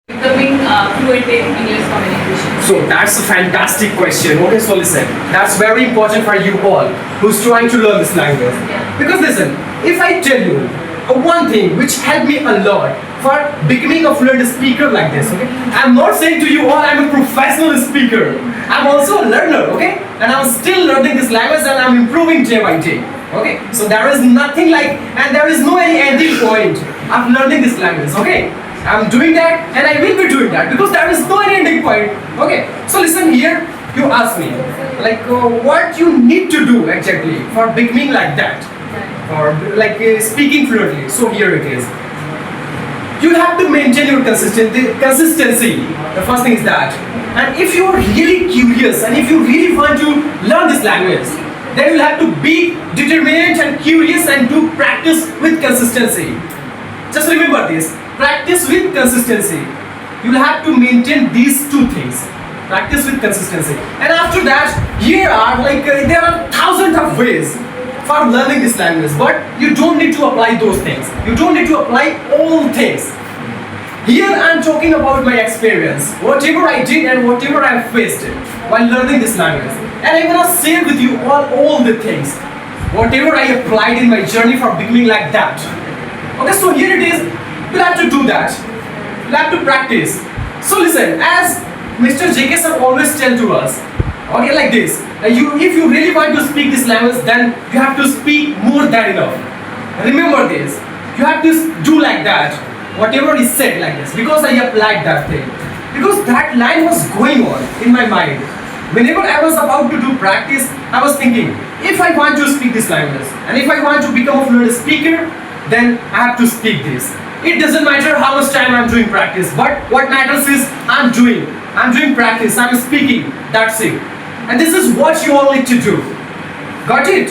Becoming fluent in English communication? So that's a fantastic question. Okay, so listen, that's very important for you all who's trying to learn this language. Yeah. Because listen, if I tell you one thing which helped me a lot for becoming a fluent speaker like this, okay? I'm not saying to you all I'm a professional speaker. I'm also a learner, okay? And I'm still learning this language and I'm improving day by day. Okay, so there is nothing like, and there is no any ending point of learning this language, okay? I'm doing that and I will be doing that because there is no any ending point, okay? So listen here, you ask me, like what you need to do exactly for becoming like that, or like speaking fluently. So here it is. You have to maintain your consistency. The first thing is that. And if you are really curious and if you really want to learn this language, then you'll have to be determined and curious and to practice with consistency. Just remember this, practice with consistency. You'll have to maintain these two things. Practice with consistency. And after that, here are there are thousands of ways for learning this language, but you don't need to apply those things. You don't need to apply all things. Here I'm talking about my experience, whatever I did and whatever I faced while learning this language. And I'm gonna share with you all the things, whatever I applied in my journey for becoming like that. Okay, so here it is. You'll have to do that. You'll have to practice. So listen, as Mr. J.K. sir always tell to us, okay, like this. If you really want to speak this language, then you have to speak more than enough. Remember this. You have to do like that. Whatever is said like this. Because I applied that thing. Because that line was going on in my mind. Whenever I was about to do practice, I was thinking, if I want to speak this language, and if I want to become a fluent speaker, then I have to speak this. It doesn't matter how much time I'm doing practice, but what matters is I'm doing practice, I'm speaking, that's it. And this is what you all need to do. Got it?